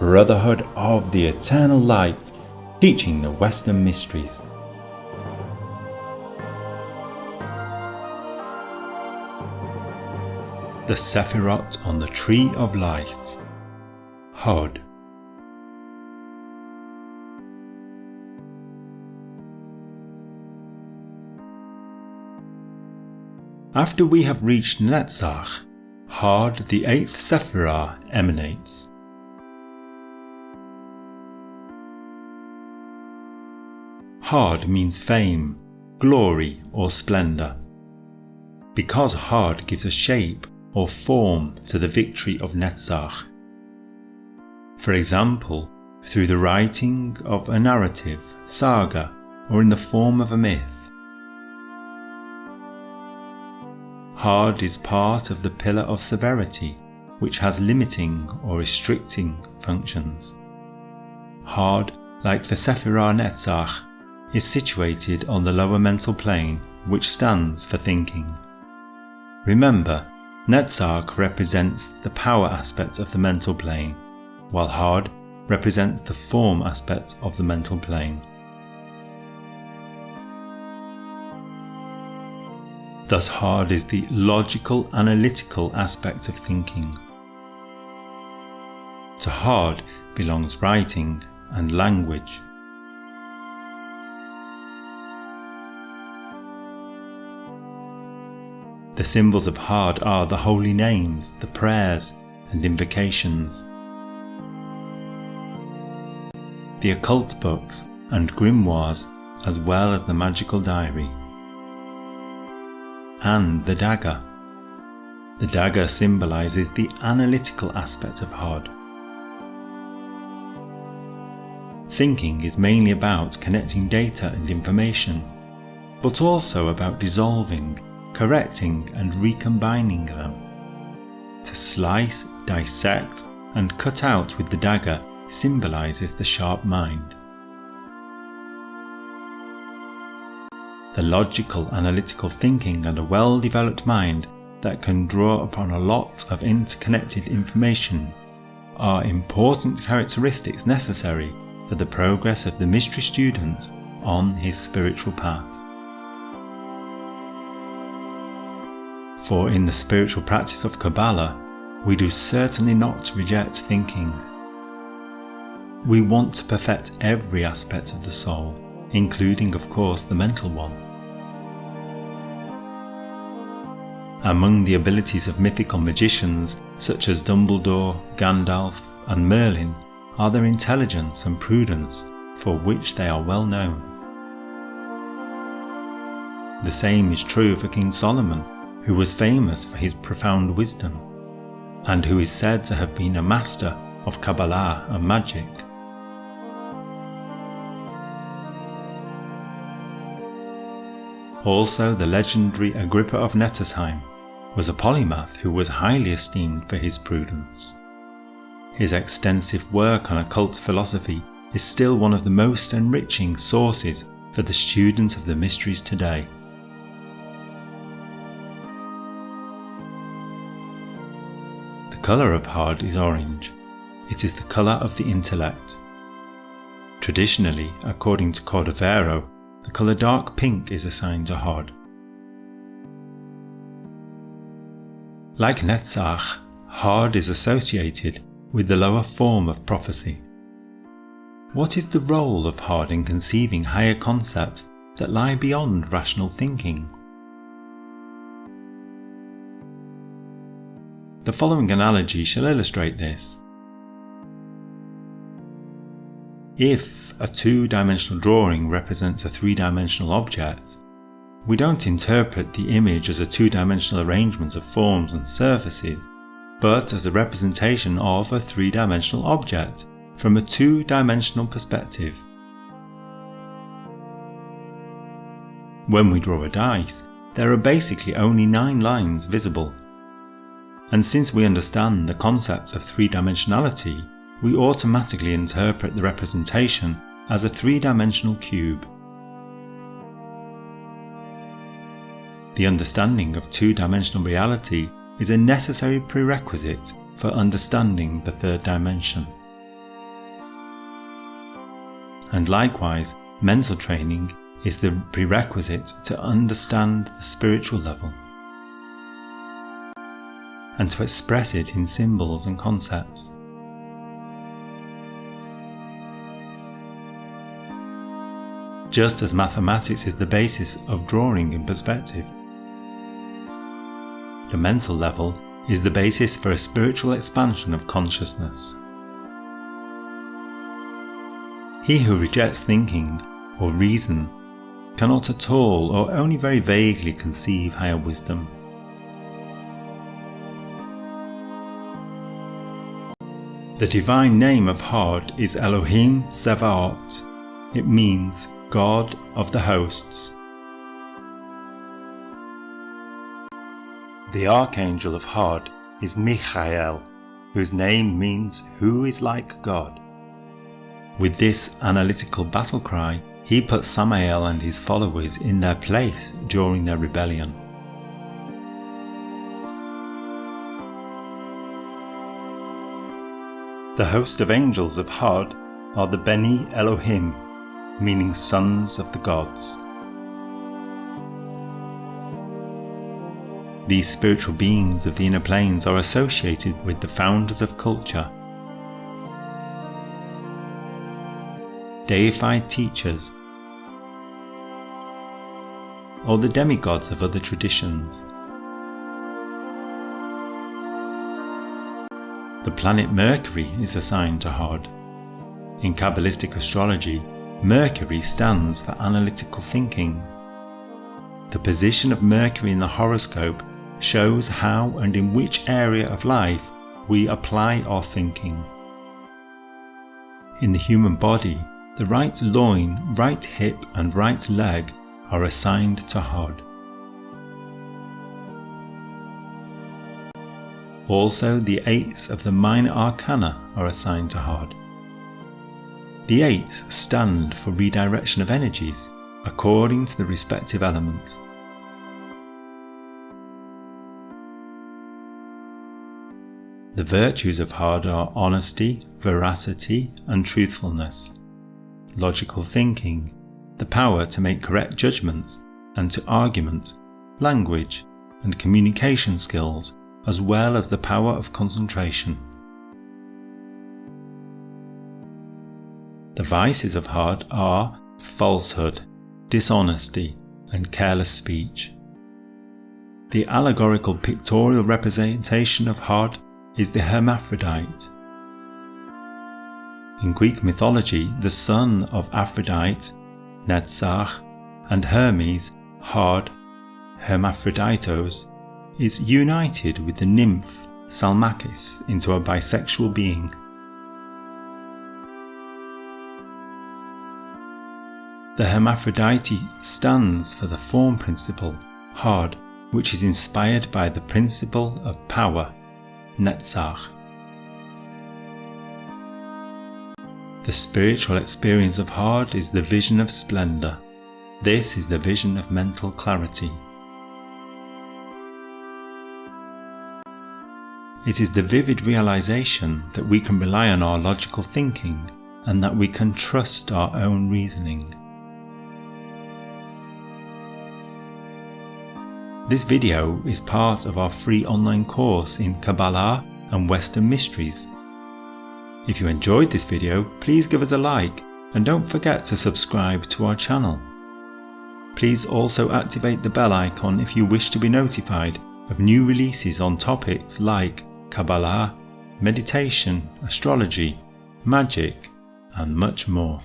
Brotherhood of the Eternal Light, teaching the Western mysteries. The Sefirot on the Tree of Life. Hod. After we have reached Netzach, Hod, the 8th Sefirah, emanates. Hod means fame, glory, or splendour, because Hod gives a shape or form to the victory of Netzach. For example, through the writing of a narrative, saga, or in the form of a myth. Hod is part of the pillar of severity, which has limiting or restricting functions. Hod, like the Sefirah Netzach, is situated on the lower mental plane, which stands for thinking. Remember, Netzach represents the power aspect of the mental plane, while Hod represents the form aspect of the mental plane. Thus Hod is the logical, analytical aspect of thinking. To Hod belongs writing and language. The symbols of Hod are the holy names, the prayers and invocations, the occult books and grimoires, as well as the magical diary, and the dagger. The dagger symbolizes the analytical aspect of Hod. Thinking is mainly about connecting data and information, but also about dissolving, correcting and recombining them. To slice, dissect and cut out with the dagger symbolizes the sharp mind. The logical, analytical thinking and a well-developed mind that can draw upon a lot of interconnected information are important characteristics necessary for the progress of the mystery student on his spiritual path. For in the spiritual practice of Qabbalah, we do certainly not reject thinking. We want to perfect every aspect of the soul, including of course the mental one. Among the abilities of mythical magicians such as Dumbledore, Gandalf and Merlin are their intelligence and prudence, for which they are well known. The same is true for King Solomon, who was famous for his profound wisdom, and who is said to have been a master of Qabbalah and magic. Also, the legendary Agrippa of Nettesheim was a polymath who was highly esteemed for his prudence. His extensive work on occult philosophy is still one of the most enriching sources for the student of the mysteries today. The colour of Hod is orange. It is the colour of the intellect. Traditionally, according to Cordovero, the colour dark pink is assigned to Hod. Like Netzach, Hod is associated with the lower form of prophecy. What is the role of Hod in conceiving higher concepts that lie beyond rational thinking? The following analogy shall illustrate this. If a two-dimensional drawing represents a three-dimensional object, we don't interpret the image as a two-dimensional arrangement of forms and surfaces, but as a representation of a three-dimensional object from a two-dimensional perspective. When we draw a dice, there are basically only 9 lines visible. And since we understand the concept of three-dimensionality, we automatically interpret the representation as a three-dimensional cube. The understanding of two-dimensional reality is a necessary prerequisite for understanding the third dimension. and likewise mental training is the prerequisite to understand the spiritual level and to express it in symbols and concepts. Just as mathematics is the basis of drawing in perspective, the mental level is the basis for a spiritual expansion of consciousness. He who rejects thinking or reason cannot at all or only very vaguely conceive higher wisdom. The divine name of Hod is Elohim Tsevaot. It means God of the hosts. The archangel of Hod is Michael, whose name means who is like God. With this analytical battle cry, he put Samael and his followers in their place during their rebellion. The host of angels of Hod are the Beni Elohim, meaning sons of the gods. These spiritual beings of the inner planes are associated with the founders of culture, deified teachers, or the demigods of other traditions. The planet Mercury is assigned to Hod. In Kabbalistic astrology, Mercury stands for analytical thinking. The position of Mercury in the horoscope shows how and in which area of life we apply our thinking. In the human body, the right loin, right hip and right leg are assigned to Hod. Also, the eights of the minor arcana are assigned to Hod. The eights stand for redirection of energies according to the respective element. The virtues of Hod are honesty, veracity, and truthfulness, logical thinking, the power to make correct judgments and to argument, language, and communication skills, as well as the power of concentration. The vices of Hod are falsehood, dishonesty, and careless speech. The allegorical pictorial representation of Hod is the hermaphrodite. In Greek mythology, the son of Aphrodite, Netzach, and Hermes, Hod, Hermaphroditos, is united with the nymph Salmacis into a bisexual being. The hermaphrodite stands for the form principle, Hod, which is inspired by the principle of power, Netzach. The spiritual experience of Hod is the vision of splendour. This is the vision of mental clarity. It is the vivid realization that we can rely on our logical thinking and that we can trust our own reasoning. This video is part of our free online course in Qabbalah and Western Mysteries. If you enjoyed this video, please give us a like and don't forget to subscribe to our channel. Please also activate the bell icon if you wish to be notified of new releases on topics like Qabbalah, meditation, astrology, magic, and much more.